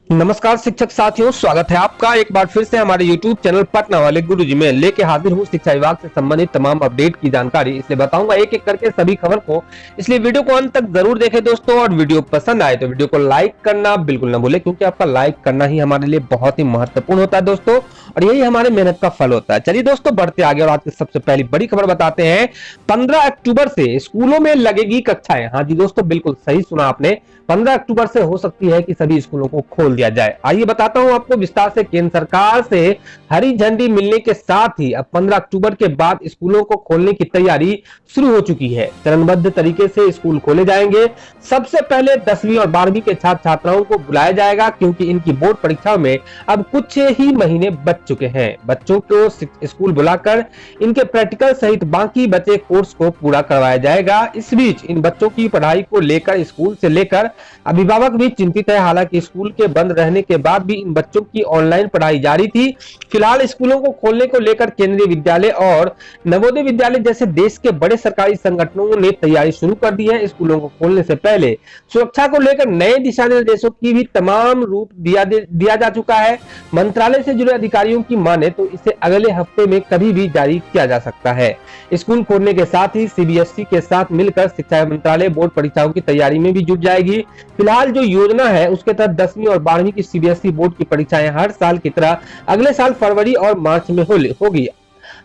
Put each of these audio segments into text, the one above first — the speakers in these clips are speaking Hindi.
नमस्कार शिक्षक साथियों, स्वागत है आपका एक बार फिर से हमारे YouTube चैनल पटना वाले गुरुजी में। लेके हाजिर हूँ शिक्षा विभाग से संबंधित तमाम अपडेट की जानकारी। इसलिए बताऊंगा एक एक करके सभी खबर को, इसलिए वीडियो को अंत तक जरूर देखें दोस्तों। और वीडियो पसंद आए तो वीडियो को लाइक करना बिल्कुल ना भूले, क्योंकि आपका लाइक करना ही हमारे लिए बहुत ही महत्वपूर्ण होता है दोस्तों, और यही हमारे मेहनत का फल होता है। चलिए दोस्तों बढ़ते आगे और आज की सबसे पहली बड़ी खबर बताते हैं। 15 अक्टूबर से स्कूलों में लगेगी कक्षाएं। हाँ जी दोस्तों, बिल्कुल सही सुना आपने। 15 अक्टूबर से हो सकती है कि सभी स्कूलों को खोल दिया जाए। आइए बताता हूं आपको विस्तार से। केंद्र सरकार से हरी झंडी मिलने के साथ ही अब 15 अक्टूबर के बाद स्कूलों को खोलने की तैयारी शुरू हो चुकी है। चरणबद्ध तरीके से स्कूल खोले जाएंगे। सबसे पहले 10वीं और 12वीं के छात्र छात्राओं को बुलाया जाएगा, क्योंकि इनकी बोर्ड परीक्षाओं में अब कुछ ही महीने बच चुके हैं। बच्चों को स्कूल बुलाकर इनके प्रैक्टिकल सहित बाकी बचे कोर्स को पूरा करवाया जाएगा। इस बीच इन बच्चों की पढ़ाई को लेकर स्कूल से लेकर अभिभावक भी चिंतित है। हालांकि स्कूल के बंद रहने के बाद भी इन बच्चों की ऑनलाइन पढ़ाई जारी थी। फिलहाल स्कूलों को खोलने को लेकर केंद्रीय विद्यालय और नवोदय विद्यालय जैसे देश के बड़े सरकारी संगठनों ने तैयारी शुरू कर दी है। स्कूलों को खोलने से पहले सुरक्षा को लेकर नए दिशा निर्देशों की भी तमाम रूप दिया जा चुका है। मंत्रालय से जुड़े अधिकारियों की माने तो इसे अगले हफ्ते में कभी भी जारी किया जा सकता है। स्कूल खोलने के साथ ही सीबीएसई के साथ मिलकर शिक्षा मंत्रालय बोर्ड परीक्षाओं की तैयारी में भी जुट जाएगी। फिलहाल जो योजना है उसके तहत 10वीं और 12वीं की सीबीएसई बोर्ड की परीक्षाएं हर साल की तरह अगले साल फरवरी और मार्च में होगी।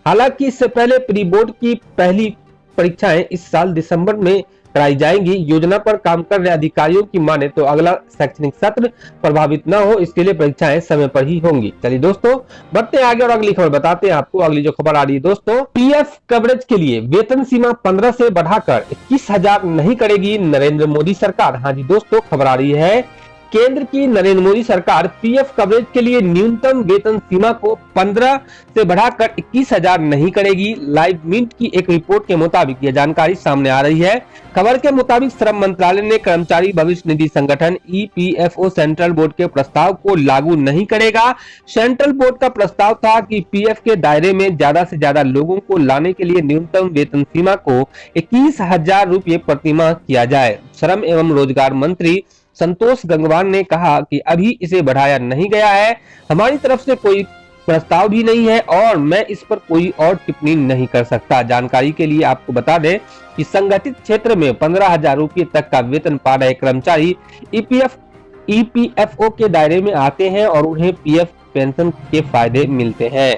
हालांकि इससे पहले प्री बोर्ड की पहली परीक्षाएं इस साल दिसंबर में कराई जाएंगी। योजना पर काम कर रहे अधिकारियों की माने तो अगला शैक्षणिक सत्र प्रभावित न हो, इसके लिए परीक्षाएं समय पर ही होंगी। चलिए दोस्तों बढ़ते आगे और अगली खबर बताते हैं आपको। अगली जो खबर आ रही है दोस्तों, पीएफ कवरेज के लिए वेतन सीमा 15 से बढ़ाकर 21,000 नहीं करेगी नरेंद्र मोदी सरकार। हाँ जी दोस्तों, खबर आ रही है केंद्र की नरेंद्र मोदी सरकार पीएफ कवरेज के लिए न्यूनतम वेतन सीमा को 15 से बढ़ाकर 21,000 नहीं करेगी। लाइव मिनट की एक रिपोर्ट के मुताबिक यह जानकारी सामने आ रही है। खबर के मुताबिक श्रम मंत्रालय ने कर्मचारी भविष्य निधि संगठन ईपीएफओ सेंट्रल बोर्ड के प्रस्ताव को लागू नहीं करेगा। सेंट्रल बोर्ड का प्रस्ताव था कि पीएफ के दायरे में ज्यादा से ज्यादा लोगों को लाने के लिए न्यूनतम वेतन सीमा को 21,000 रुपये प्रति माह किया जाए। श्रम एवं रोजगार मंत्री संतोष गंगवार ने कहा कि अभी इसे बढ़ाया नहीं गया है। हमारी तरफ से कोई प्रस्ताव भी नहीं है और मैं इस पर कोई और टिप्पणी नहीं कर सकता। जानकारी के लिए आपको बता दें कि संगठित क्षेत्र में 15,000 रुपये तक का वेतन पा रहे कर्मचारी ईपीएफओ के दायरे में आते हैं और उन्हें पीएफ पेंशन के फायदे मिलते हैं।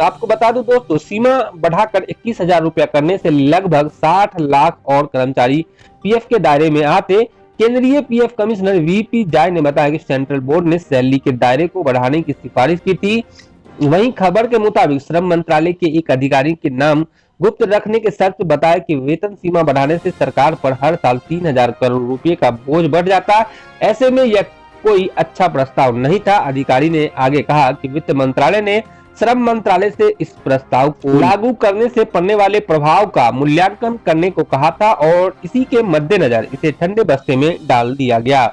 आपको बता दूं दोस्तों, सीमा बढ़ाकर 21,000 रुपया करने से लगभग 60 लाख और कर्मचारी पीएफ के दायरे में आते। केंद्रीय पीएफ कमिश्नर वीपी जाय ने बताया कि सेंट्रल बोर्ड ने सैलरी के दायरे को बढ़ाने की सिफारिश की थी। वहीं खबर के मुताबिक श्रम मंत्रालय के एक अधिकारी के नाम गुप्त रखने के शर्त बताया कि वेतन सीमा बढ़ाने से सरकार पर हर साल 3,000 करोड़ रुपए का बोझ बढ़ जाता। ऐसे में यह कोई अच्छा प्रस्ताव नहीं था। अधिकारी ने आगे कहा कि वित्त मंत्रालय ने श्रम मंत्रालय से इस प्रस्ताव को लागू करने से पड़ने वाले प्रभाव का मूल्यांकन करने को कहा था और इसी के मद्देनजर इसे ठंडे बस्ते में डाल दिया गया।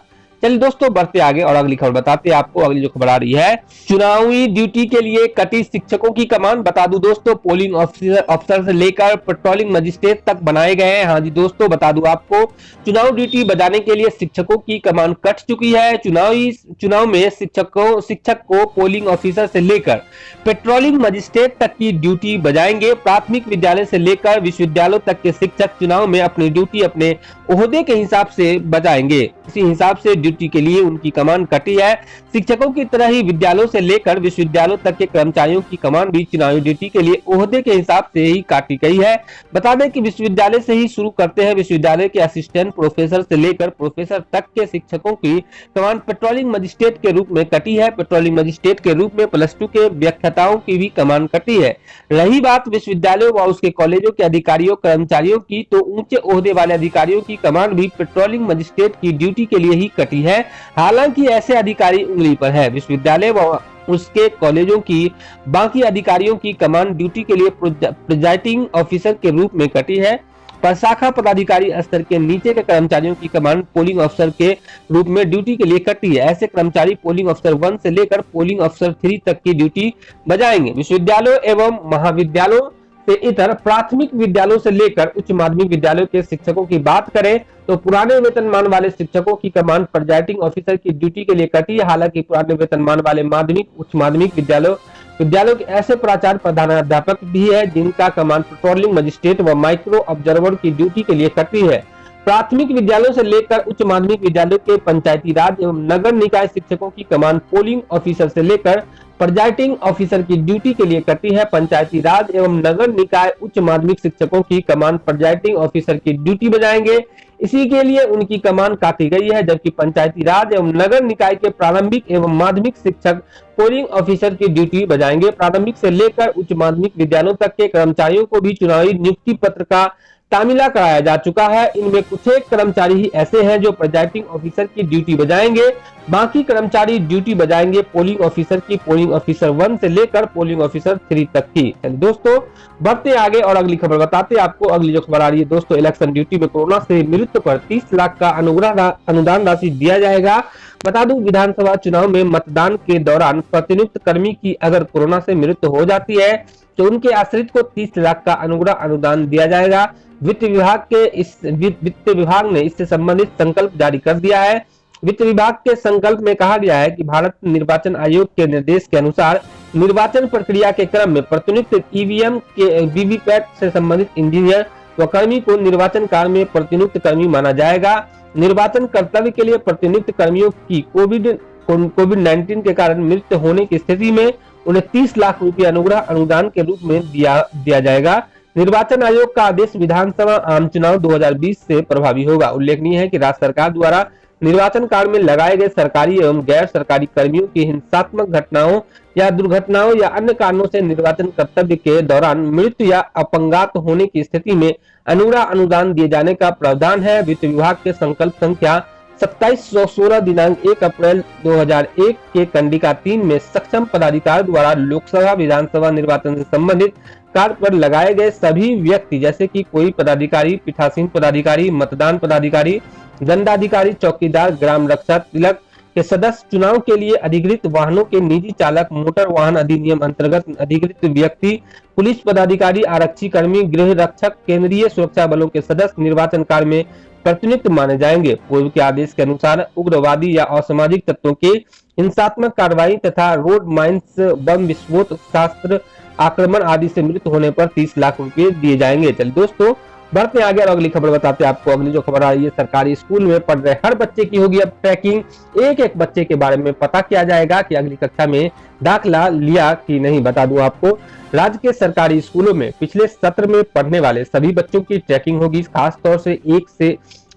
चलिए दोस्तों बढ़ते आगे और अगली खबर बताते हैं आपको। अगली जो खबर आ रही है, चुनावी ड्यूटी के लिए कटी शिक्षकों की कमान। बता दूं दोस्तों, पोलिंग ऑफिसर से लेकर पेट्रोलिंग मजिस्ट्रेट तक बनाए गए हैं। हाँ जी दोस्तों, बता दूं आपको, चुनाव ड्यूटी बजाने के लिए शिक्षकों की कमान कट चुकी है। चुनाव में शिक्षक को पोलिंग ऑफिसर से लेकर पेट्रोलिंग मजिस्ट्रेट तक की ड्यूटी बजाएंगे। प्राथमिक विद्यालय से लेकर विश्वविद्यालयों तक के शिक्षक चुनाव में अपनी ड्यूटी अपने ओहदे के हिसाब से बजाएंगे। इसी हिसाब से ड्यूटी के लिए उनकी कमान कटी है। शिक्षकों की तरह ही विद्यालयों से लेकर विश्वविद्यालयों तक के कर्मचारियों की कमान भी चुनावी ड्यूटी के लिए ओहदे के हिसाब से ही काटी गई है। बता दें कि विश्वविद्यालय से ही शुरू करते हैं। विश्वविद्यालय के असिस्टेंट प्रोफेसर से लेकर प्रोफेसर तक के शिक्षकों की कमान पेट्रोलिंग मजिस्ट्रेट के रूप में कटी है। पेट्रोलिंग मजिस्ट्रेट के रूप में +2 के व्याख्याताओं की भी कमान कटी है। रही बात विश्वविद्यालयों व उसके कॉलेजों के अधिकारियों कर्मचारियों की, तो ऊंचे ओहदे वाले अधिकारियों की कमान भी पेट्रोलिंग मजिस्ट्रेट की ड्यूटी के लिए ही कटी है। हालांकि ऐसे अधिकारी उंगली पर है। विश्वविद्यालय व उसके कॉलेजों की बाकी अधिकारियों की कमान ड्यूटी के लिए प्रिजाइडिंग ऑफिसर के रूप में कटी है। प्रशाखा पदाधिकारी स्तर के नीचे के कर्मचारियों की कमान पोलिंग अफसर के रूप में ड्यूटी के लिए कटी है। ऐसे कर्मचारी पोलिंग अफसर 1 से लेकर पोलिंग अफसर 3 तक की ड्यूटी बजाएंगे। विश्वविद्यालयों एवं महाविद्यालयों से इतर प्राथमिक विद्यालयों से लेकर उच्च माध्यमिक विद्यालयों के शिक्षकों की बात करें तो पुराने वेतनमान वाले शिक्षकों की कमान प्रिजाइडिंग ऑफिसर की ड्यूटी के लिए कटी है। हालांकि पुराने वेतनमान वाले माध्यमिक उच्च माध्यमिक विद्यालयों के ऐसे प्राचार्य प्रधानाध्यापक भी है जिनका कमान पेट्रोलिंग मजिस्ट्रेट व माइक्रो ऑब्जर्वर की ड्यूटी के लिए कटी है। प्राथमिक विद्यालयों से लेकर उच्च माध्यमिक विद्यालयों के पंचायती राज एवं नगर निकाय शिक्षकों की कमान पोलिंग ऑफिसर से लेकर प्रिजाइडिंग ऑफिसर की ड्यूटी के लिए कटी है। पंचायती राज एवं नगर निकाय उच्च माध्यमिक शिक्षकों की कमान प्रिजाइडिंग ऑफिसर की ड्यूटी बजाएंगे, इसी के लिए उनकी कमान काटी गई है। जबकि पंचायती राज एवं नगर निकाय के प्रारंभिक एवं माध्यमिक शिक्षक पोलिंग ऑफिसर की ड्यूटी बजाएंगे। प्रारंभिक से लेकर उच्च माध्यमिक विद्यालयों तक के कर्मचारियों को भी चुनावी नियुक्ति पत्र का तामीला कराया जा चुका है। इनमें कुछ एक कर्मचारी ही ऐसे हैं जो प्रिजाइडिंग ऑफिसर की ड्यूटी बजाएंगे, बाकी कर्मचारी ड्यूटी बजाएंगे पोलिंग ऑफिसर की, पोलिंग ऑफिसर 1 से लेकर पोलिंग ऑफिसर 3 तक की। दोस्तों बढ़ते आगे और अगली खबर बताते हैं आपको। अगली जो खबर आ रही है दोस्तों, इलेक्शन ड्यूटी में कोरोना से मृत्यु पर 30 लाख का अनुदान राशि दिया जाएगा। बता दूं विधानसभा चुनाव में मतदान के दौरान प्रतिनियुक्त कर्मी की अगर कोरोना से मृत्यु हो जाती है तो उनके आश्रित को 30 लाख का अनुदान दिया जाएगा। वित्त विभाग ने इससे संबंधित संकल्प जारी कर दिया है। वित्त विभाग के संकल्प में कहा गया है कि भारत निर्वाचन आयोग के निर्देश के अनुसार निर्वाचन प्रक्रिया के क्रम में प्रतिनियुक्त ईवीएम के वीवीपैट से संबंधित इंजीनियर व कर्मी को निर्वाचन कार्य में प्रतिनियुक्त कर्मी माना जाएगा। निर्वाचन कर्तव्य के लिए प्रतिनियुक्त कर्मियों की कोविड-19 के कारण मृत्यु होने की स्थिति में उन्हें 30 लाख रुपए अनुदान के रूप में दिया जाएगा। निर्वाचन आयोग का आदेश विधानसभा आम चुनाव 2020 से प्रभावी होगा। उल्लेखनीय है कि राज्य सरकार द्वारा निर्वाचन कार्य में लगाए गए सरकारी एवं गैर सरकारी कर्मियों की हिंसात्मक घटनाओं या दुर्घटनाओं या अन्य कारणों से निर्वाचन कर्तव्य के दौरान मृत्यु या अपंगात होने की स्थिति में अनुदान दिए जाने का प्रावधान है। वित्त विभाग के संकल्प संख्या 2716 दिनांक 1 अप्रैल 2001 के कंडिका 3 में सक्षम पदाधिकारी द्वारा लोकसभा विधानसभा निर्वाचन से संबंधित कार्य पर लगाए गए सभी व्यक्ति जैसे कि कोई पदाधिकारी, पीठासीन पदाधिकारी, मतदान पदाधिकारी, दंडाधिकारी, चौकीदार, ग्राम रक्षा तिलक के सदस्य, चुनाव के लिए अधिकृत वाहनों के निजी चालक, मोटर वाहन अधिनियम अंतर्गत अधिकृत व्यक्ति, पुलिस पदाधिकारी, आरक्षी कर्मी, गृह रक्षक, केंद्रीय सुरक्षा बलों के सदस्य निर्वाचन कार्य में प्रतिनियुक्त माने जाएंगे। पूर्व के आदेश के अनुसार उग्रवादी या असामाजिक तत्वों के हिंसात्मक कार्रवाई तथा रोड माइंस, बम विस्फोट, शास्त्र आक्रमण आदि से मृत्यु होने पर 30 लाख रुपए दिए जाएंगे। चलिए दोस्तों बढ़ते आगे और अगली खबर बताते हैं आपको। अगली जो खबर आ रही है, सरकारी स्कूल में पढ़ रहे हर बच्चे की होगी अब ट्रैकिंग। एक एक बच्चे के बारे में पता किया जाएगा कि अगली कक्षा में दाखिला लिया कि नहीं। बता दूं आपको, राज्य के सरकारी स्कूलों में पिछले सत्र में पढ़ने वाले सभी बच्चों की ट्रैकिंग होगी। खास तौर से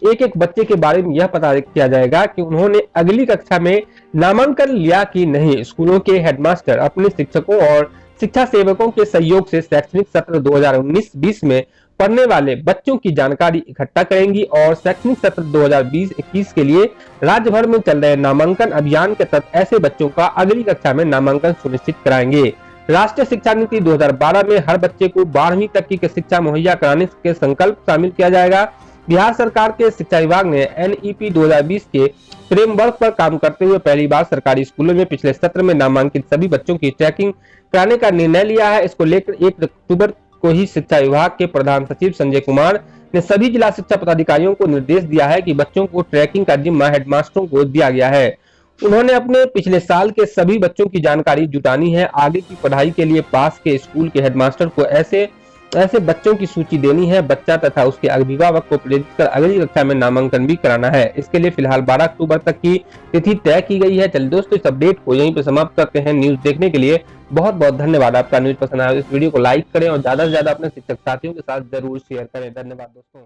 एक बच्चे के बारे में यह पता किया जाएगा कि उन्होंने अगली कक्षा में नामांकन लिया कि नहीं। स्कूलों के हेडमास्टर अपने शिक्षकों और शिक्षा सेवकों के सहयोग से शैक्षणिक सत्र 2019-20 में पढ़ने वाले बच्चों की जानकारी इकट्ठा करेंगी और शैक्षणिक सत्र 2020-21 के लिए राज्य भर में चल रहे नामांकन अभियान के तहत ऐसे बच्चों का अगली कक्षा में नामांकन सुनिश्चित कराएंगे। राष्ट्रीय शिक्षा नीति 2012 में हर बच्चे को 12वीं तक की शिक्षा मुहैया कराने के संकल्प शामिल किया जाएगा। बिहार सरकार के शिक्षा विभाग ने NEP 2020 के फ्रेमवर्क पर काम करते हुए पहली बार सरकारी स्कूलों में पिछले सत्र में नामांकित सभी बच्चों की ट्रैकिंग कराने का निर्णय लिया है। इसको लेकर 1 अक्टूबर को ही शिक्षा विभाग के प्रधान सचिव संजय कुमार ने सभी जिला शिक्षा पदाधिकारियों को निर्देश दिया है कि बच्चों को ट्रैकिंग का जिम्मा हेडमास्टरों को दिया गया है। उन्होंने अपने पिछले साल के सभी बच्चों की जानकारी जुटानी है। आगे की पढ़ाई के लिए पास के स्कूल के हेडमास्टर को ऐसे बच्चों की सूची देनी है। बच्चा तथा उसके अभिभावक को प्रेरित कर अगली कक्षा में नामांकन भी कराना है। इसके लिए फिलहाल 12 अक्टूबर तक की तिथि तय की गई है। चलिए दोस्तों इस अपडेट को यहीं पे समाप्त करते हैं। न्यूज देखने के लिए बहुत बहुत धन्यवाद। आपका न्यूज पसंद आया इस वीडियो को लाइक करें और ज्यादा से ज्यादा अपने शिक्षक साथियों के साथ जरूर शेयर करें। धन्यवाद दोस्तों।